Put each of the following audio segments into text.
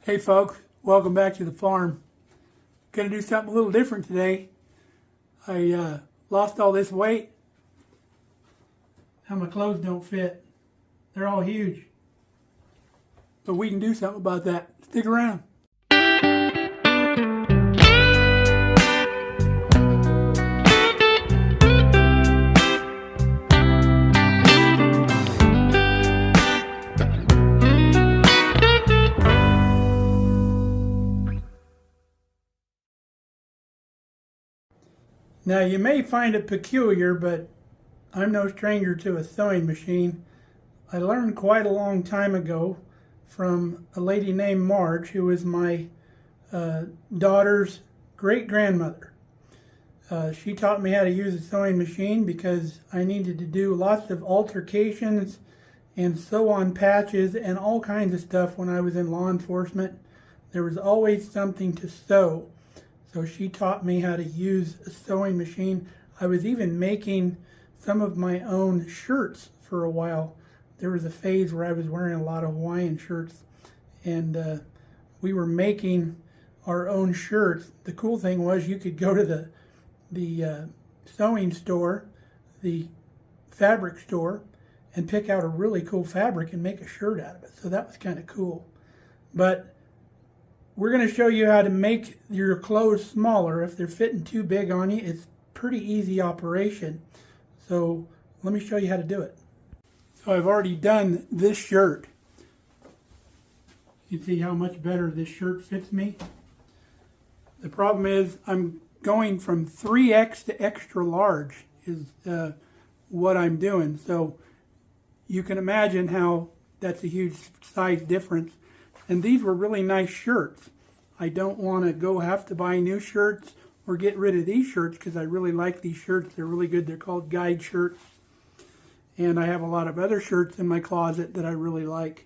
Hey folks, welcome back to the farm. Gonna do something a little different today. I lost all this weight. Now my clothes don't fit. They're all huge. But we can do something about that. Stick around. Now you may find it peculiar, but I'm no stranger to a sewing machine. I learned quite a long time ago from a lady named Marge, who was my daughter's great-grandmother. She taught me how to use a sewing machine because I needed to do lots of altercations and sew on patches and all kinds of stuff when I was in law enforcement. There was always something to sew. So she taught me how to use a sewing machine. I was even making some of my own shirts for a while. There was a phase where I was wearing a lot of Hawaiian shirts, and we were making our own shirts. The cool thing was you could go to the sewing store, the fabric store, and pick out a really cool fabric and make a shirt out of it. So that was kind of cool. But we're going to show you how to make your clothes smaller. If they're fitting too big on you, it's pretty easy operation. So let me show you how to do it. So I've already done this shirt. You can see how much better this shirt fits me. The problem is I'm going from 3X to extra large is what I'm doing. So you can imagine how that's a huge size difference. And these were really nice shirts. I don't want to have to buy new shirts or get rid of these shirts because I really like these shirts. They're really good. They're called guide shirts. And I have a lot of other shirts in my closet that I really like.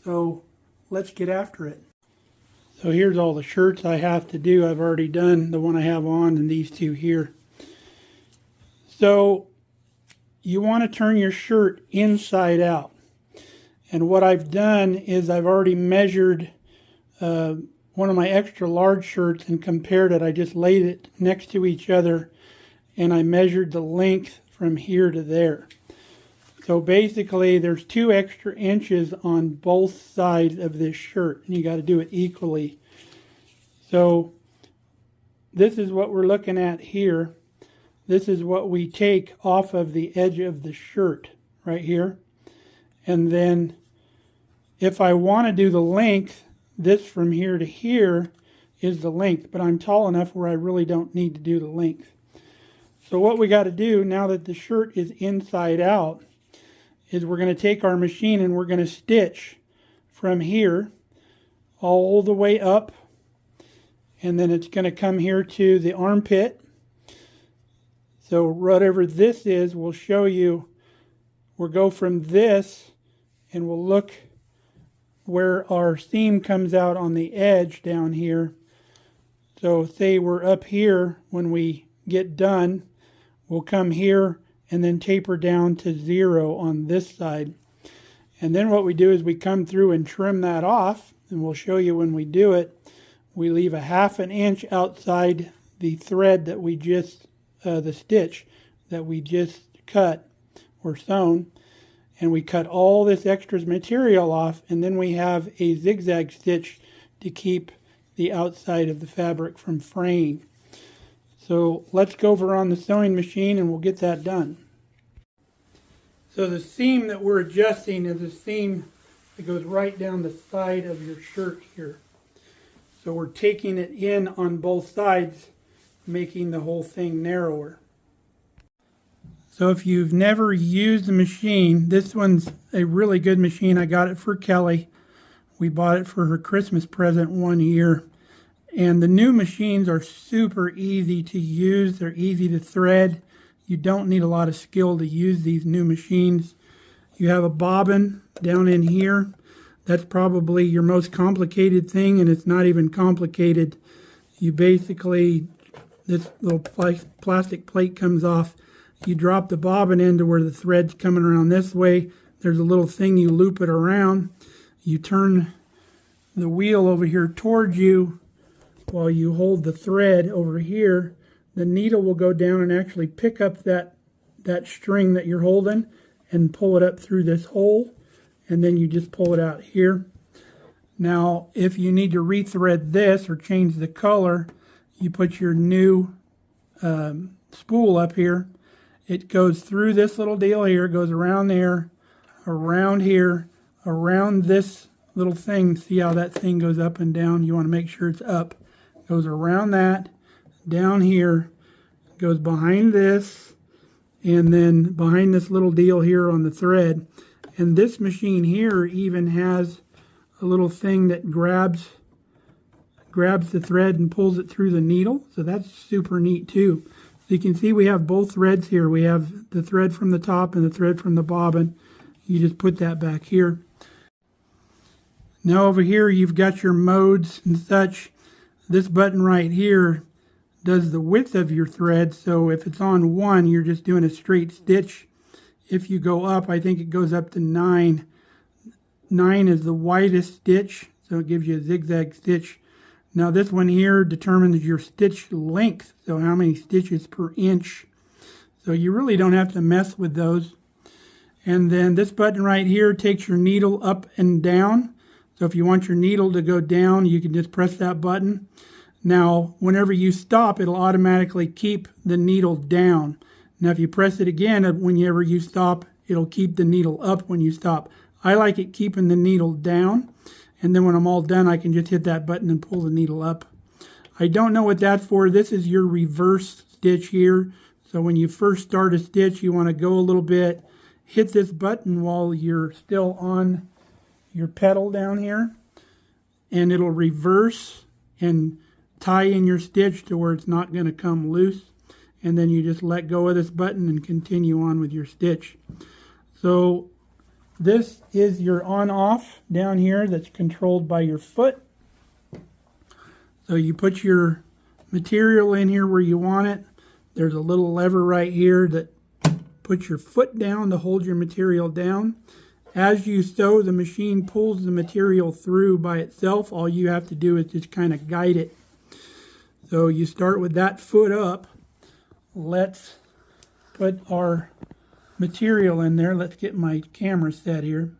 So let's get after it. So here's all the shirts I have to do. I've already done the one I have on and these two here. So you want to turn your shirt inside out. And what I've done is I've already measured one of my extra large shirts and compared it. I just laid it next to each other and I measured the length from here to there. So basically there's 2 extra inches on both sides of this shirt, and you got to do it equally. So this is what we're looking at here. This is what we take off of the edge of the shirt right here. And then if I want to do the length, this from here to here is the length, but I'm tall enough where I really don't need to do the length. So what we got to do now that the shirt is inside out is we're going to take our machine and we're going to stitch from here all the way up, and then it's going to come here to the armpit. So whatever this is, we'll show you. We'll go from this and we'll look where our seam comes out on the edge down here. So say we're up here when we get done, we'll come here and then taper down to 0 on this side. And then what we do is we come through and trim that off, and we'll show you when we do it. We leave a 1/2 inch outside the thread that we just, the stitch that we just cut or sewn. And we cut all this extra material off, and then we have a zigzag stitch to keep the outside of the fabric from fraying. So let's go over on the sewing machine and we'll get that done. So the seam that we're adjusting is a seam that goes right down the side of your shirt here. So we're taking it in on both sides, making the whole thing narrower. So if you've never used the machine, this one's a really good machine. I got it for Kelly. We bought it for her Christmas present one year. And the new machines are super easy to use. They're easy to thread. You don't need a lot of skill to use these new machines. You have a bobbin down in here. That's probably your most complicated thing, and it's not even complicated. You basically, this little plastic plate comes off. You drop the bobbin into where the thread's coming around this way. There's a little thing, you loop it around. You turn the wheel over here towards you while you hold the thread over here, the needle will go down and actually pick up that string that you're holding and pull it up through this hole, and then you just pull it out here. Now, if you need to rethread this or change the color, you put your new spool up here. It goes through this little deal here, goes around there, around here, around this little thing. See how that thing goes up and down? You want to make sure it's up. Goes around that, down here, goes behind this, and then behind this little deal here on the thread. And this machine here even has a little thing that grabs the thread and pulls it through the needle. So that's super neat too. So you can see we have both threads here. We have the thread from the top and the thread from the bobbin. You just put that back here. Now over here you've got your modes and such. This button right here does the width of your thread. So if it's on 1, you're just doing a straight stitch. If you go up, I think it goes up to 9. 9 is the widest stitch, so it gives you a zigzag stitch. Now this one here determines your stitch length, so how many stitches per inch. So you really don't have to mess with those. And then this button right here takes your needle up and down. So if you want your needle to go down, you can just press that button. Now, whenever you stop, it'll automatically keep the needle down. Now, if you press it again, whenever you stop, it'll keep the needle up when you stop. I like it keeping the needle down. And then when I'm all done, I can just hit that button and pull the needle up. I don't know what that's for. This is your reverse stitch here. So when you first start a stitch, you want to go a little bit, hit this button while you're still on your pedal down here, and it'll reverse and tie in your stitch to where it's not going to come loose. And then you just let go of this button and continue on with your stitch. So this is your on-off down here that's controlled by your foot. So you put your material in here where you want it. There's a little lever right here that puts your foot down to hold your material down. As you sew, the machine pulls the material through by itself. All you have to do is just kind of guide it. So you start with that foot up. Let's put our material in there. Let's get my camera set here.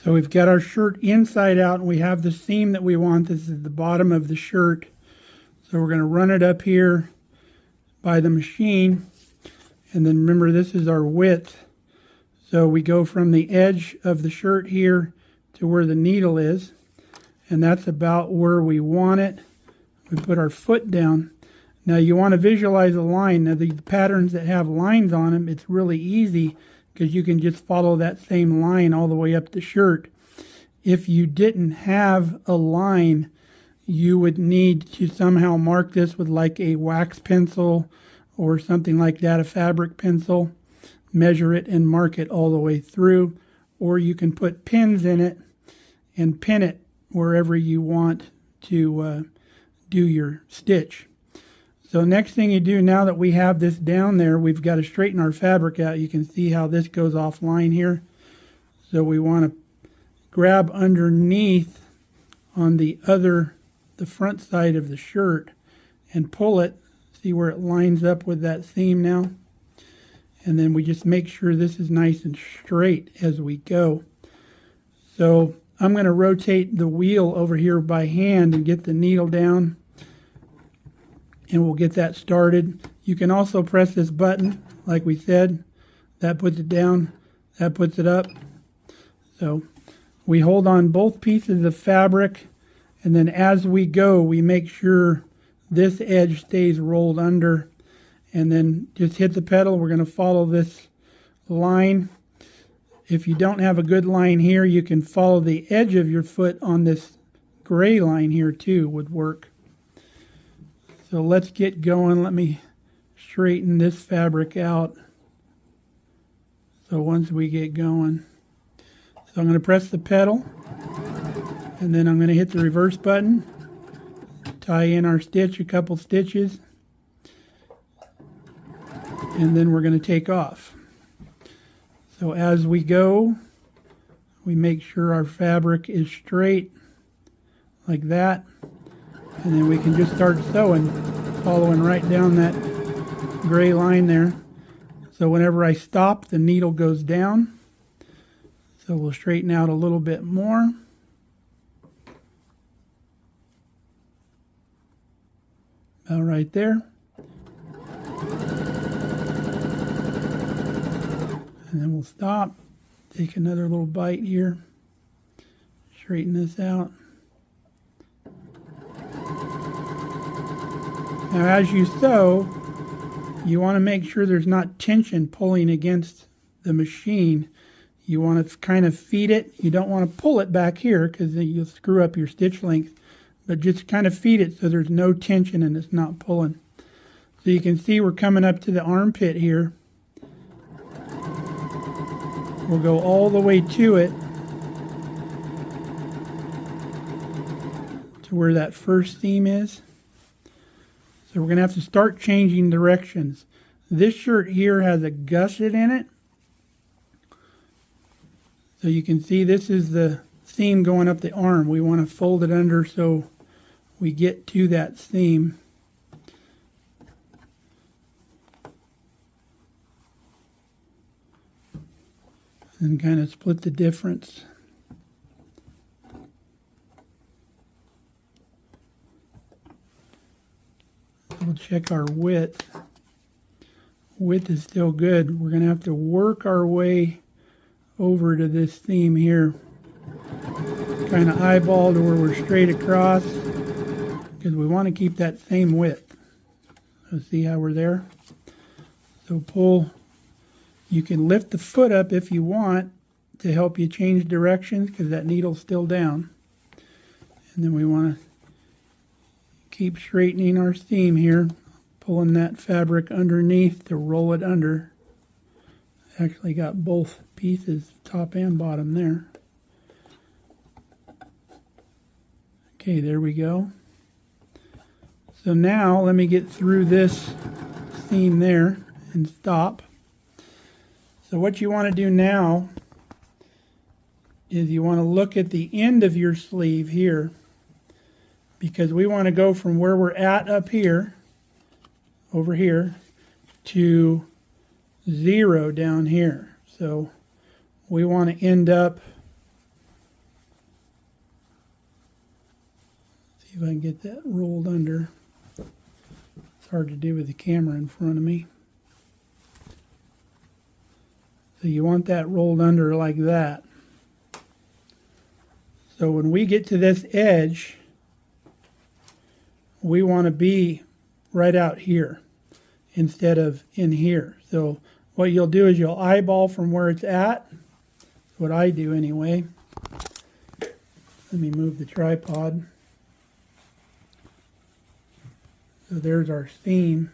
So we've got our shirt inside out, and we have the seam that we want. This is the bottom of the shirt. So we're going to run it up here by the machine. And then remember, this is our width. So we go from the edge of the shirt here to where the needle is, and that's about where we want it. We put our foot down. Now you want to visualize a line. Now the patterns that have lines on them, it's really easy because you can just follow that same line all the way up the shirt. If you didn't have a line, you would need to somehow mark this with like a wax pencil or something like that, a fabric pencil. Measure it and mark it all the way through, or you can put pins in it and pin it wherever you want to do your stitch. So next thing you do, now that we have this down there, we've got to straighten our fabric out. You can see how this goes offline here. So we want to grab underneath on the front side of the shirt and pull it. See where it lines up with that seam now? And then we just make sure this is nice and straight as we go. So I'm going to rotate the wheel over here by hand and get the needle down, and we'll get that started. You can also press this button, like we said. That puts it down, that puts it up. So we hold on both pieces of fabric, and then as we go, we make sure this edge stays rolled under. And then just hit the pedal. We're going to follow this line. If you don't have a good line here, you can follow the edge of your foot on this gray line here too, would work. So let's get going. Let me straighten this fabric out. So once we get going. So I'm going to press the pedal, and then I'm going to hit the reverse button, tie in our stitch, a couple stitches, and then we're going to take off. So as we go, we make sure our fabric is straight. like that. And then we can just start sewing, following right down that gray line there. So whenever I stop, the needle goes down. So we'll straighten out a little bit more. About right there. And then we'll stop, take another little bite here, straighten this out. Now as you sew, you want to make sure there's not tension pulling against the machine. You want to kind of feed it. You don't want to pull it back here because then you'll screw up your stitch length. But just kind of feed it so there's no tension and it's not pulling. So you can see we're coming up to the armpit here. We'll go all the way to it, to where that first seam is. So we're going to have to start changing directions. This shirt here has a gusset in it. So you can see this is the seam going up the arm. We want to fold it under so we get to that seam. And kind of split the difference. We'll check our width. Width is still good. We're going to have to work our way over to this seam here. Kind of eyeball to where we're straight across, because we want to keep that same width. So see how we're there? So pull. You can lift the foot up if you want to help you change directions, because that needle's still down. And then we want to keep straightening our seam here, pulling that fabric underneath to roll it under. Actually got both pieces, top and bottom there. Okay, there we go. So now let me get through this seam there and stop. So what you want to do now is you want to look at the end of your sleeve here, because we want to go from where we're at up here, over here, to 0 down here. So we want to end up, see if I can get that rolled under. It's hard to do with the camera in front of me. So you want that rolled under like that. So when we get to this edge, we want to be right out here instead of in here. So what you'll do is you'll eyeball from where it's at. That's what I do anyway. Let me move the tripod. So there's our seam.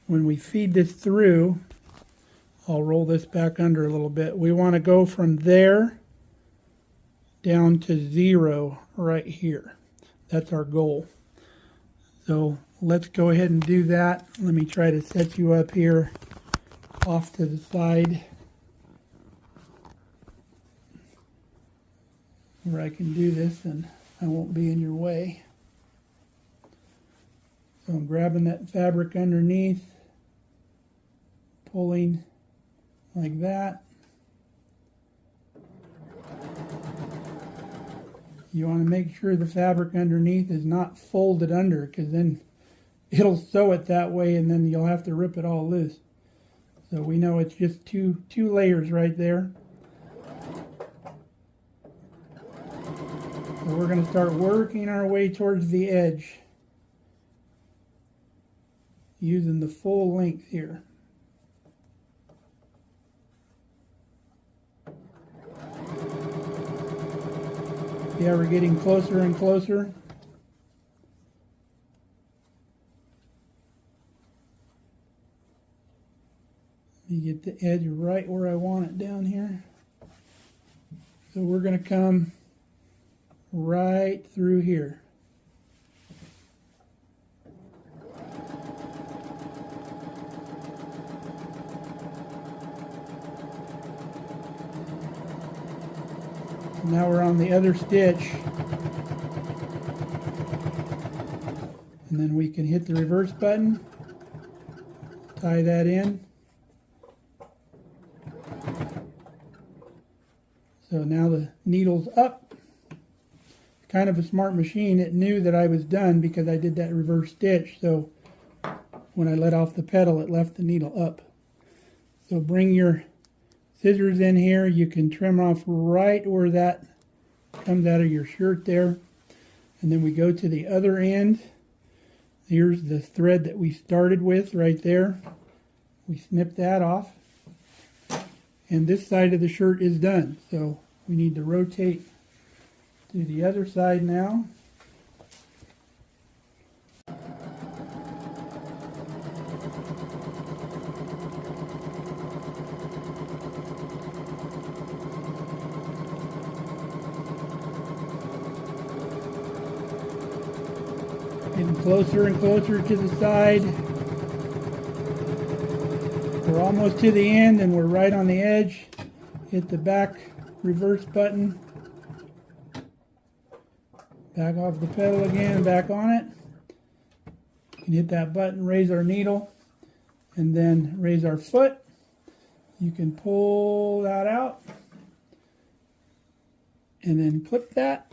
When we feed this through, I'll roll this back under a little bit. We want to go from there down to 0 right here. That's our goal. So let's go ahead and do that. Let me try to set you up here off to the side where I can do this and I won't be in your way. So I'm grabbing that fabric underneath, pulling like that. You want to make sure the fabric underneath is not folded under, because then it'll sew it that way and then you'll have to rip it all loose. So we know it's just two layers right there. So we're going to start working our way towards the edge using the full length here. Yeah, we're getting closer and closer. You get the edge right where I want it down here. So we're going to come right through here. Now we're on the other stitch. And then we can hit the reverse button, tie that in. So now the needle's up. Kind of a smart machine. It knew that I was done because I did that reverse stitch. So when I let off the pedal, it left the needle up. So bring your scissors in here. You can trim off right where that comes out of your shirt there. And then we go to the other end. Here's the thread that we started with right there. We snip that off. And this side of the shirt is done. So we need to rotate to the other side now. Getting closer and closer to the side. We're almost to the end and we're right on the edge. Hit the back reverse button. Back off the pedal again, back on it. You can hit that button, raise our needle, and then raise our foot. You can pull that out and then clip that.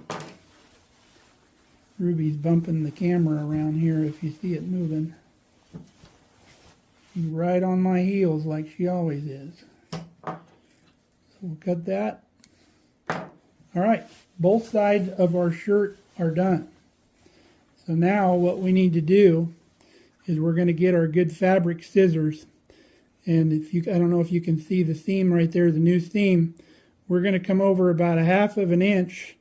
Ruby's bumping the camera around here if you see it moving. She's right on my heels like she always is. So we'll cut that. All right, both sides of our shirt are done. So now what we need to do is we're going to get our good fabric scissors. And I don't know if you can see the seam right there, the new seam. We're going to come over about 1/2 of an inch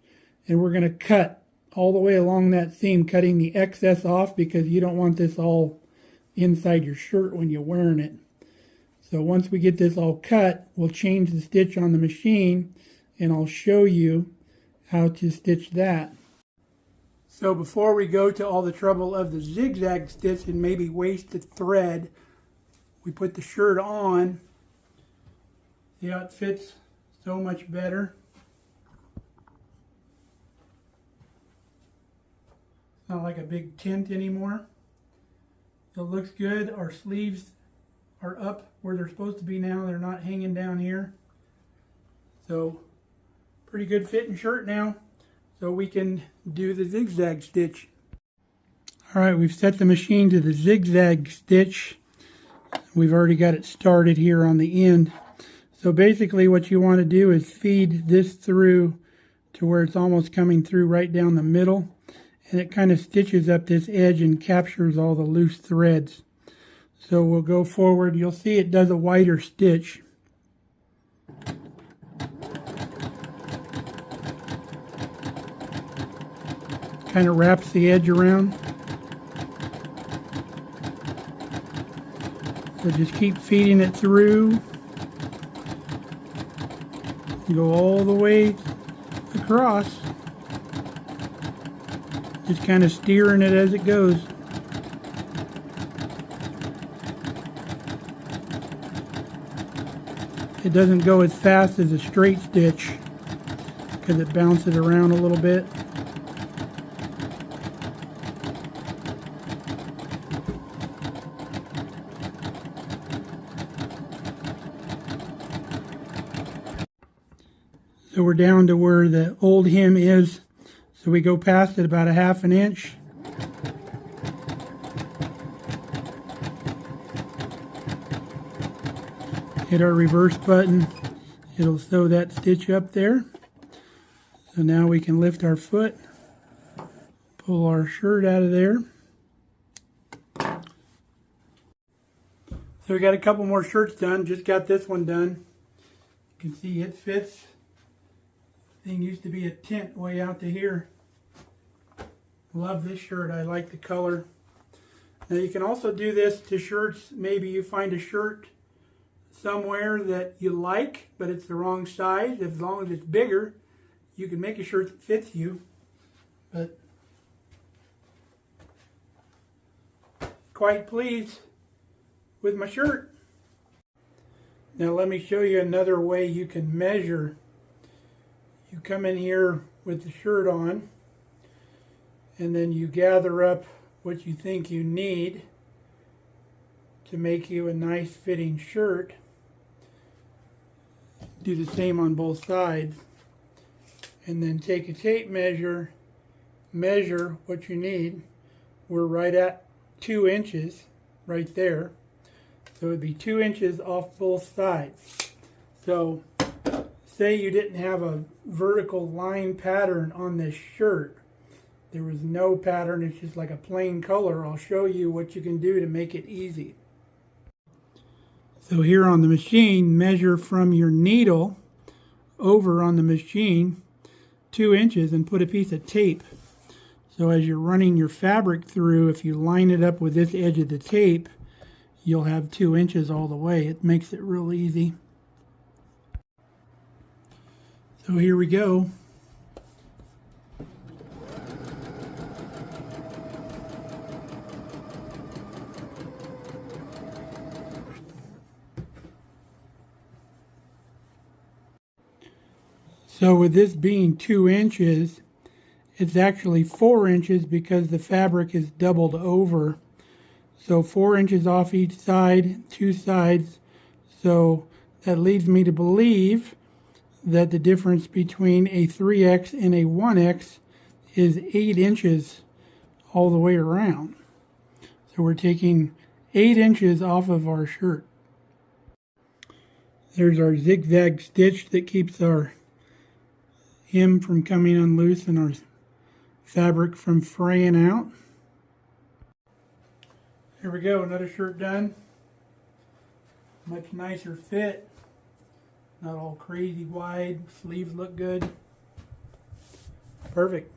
and we're going to cut all the way along that seam, cutting the excess off because you don't want this all inside your shirt when you're wearing it. So once we get this all cut, we'll change the stitch on the machine and I'll show you how to stitch that. So before we go to all the trouble of the zigzag stitch and maybe wasted thread, we put the shirt on. See how it fits so much better. Not like a big tent anymore. It looks good. Our sleeves are up where they're supposed to be now. They're not hanging down here. So pretty good fitting shirt now. So we can do the zigzag stitch. All right, we've set the machine to the zigzag stitch. We've already got it started here on the end. So basically what you want to do is feed this through to where it's almost coming through right down the middle. And it kind of stitches up this edge and captures all the loose threads. So we'll go forward. You'll see it does a wider stitch. Kind of wraps the edge around. So just keep feeding it through. Go all the way across. Just kind of steering it as it goes. It doesn't go as fast as a straight stitch because it bounces around a little bit. So we're down to where the old hem is. So we go past it about 1/2 an inch. Hit our reverse button. It'll sew that stitch up there. So now we can lift our foot, pull our shirt out of there. So we got a couple more shirts done. Just got this one done. You can see it fits. Thing used to be a tent way out to here. Love this shirt. I like the color. Now you can also do this to shirts. Maybe you find a shirt somewhere that you like, but it's the wrong size. As long as it's bigger, you can make a shirt that fits you. But quite pleased with my shirt. Now let me show you another way you can measure. You come in here with the shirt on, and then you gather up what you think you need to make you a nice fitting shirt. Do the same on both sides, and then take a tape measure, measure what you need. We're right at 2 inches right there, so it would be 2 inches off both sides. So say you didn't have a vertical line pattern on this shirt, there was no pattern, it's just like a plain color. I'll show you what you can do to make it easy. So here on the machine, measure from your needle over on the machine 2 inches and put a piece of tape. So as you're running your fabric through, if you line it up with this edge of the tape, you'll have 2 inches all the way. It makes it real easy. So here we go. So with this being 2 inches, it's actually 4 inches because the fabric is doubled over. So 4 inches off each side, 2 sides. So that leads me to believe that the difference between a 3X and a 1X is 8 inches all the way around. So we're taking 8 inches off of our shirt. There's our zigzag stitch that keeps our hem from coming unloose and our fabric from fraying out. Here we go, another shirt done. Much nicer fit. Not all crazy wide. Sleeves look good. Perfect.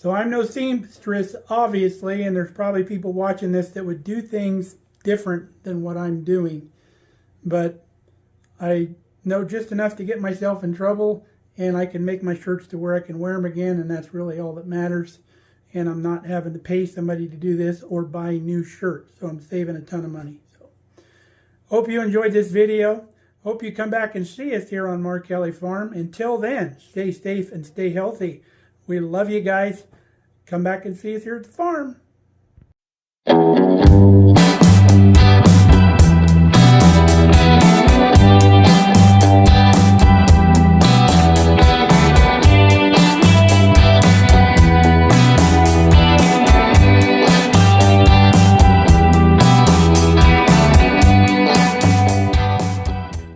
So I'm no seamstress, obviously, and there's probably people watching this that would do things different than what I'm doing. But I know just enough to get myself in trouble, and I can make my shirts to where I can wear them again, and that's really all that matters. And I'm not having to pay somebody to do this or buy new shirts, so I'm saving a ton of money. So, hope you enjoyed this video. Hope you come back and see us here on Markelly Farm. Until then, stay safe and stay healthy. We love you guys. Come back and see us here at the farm.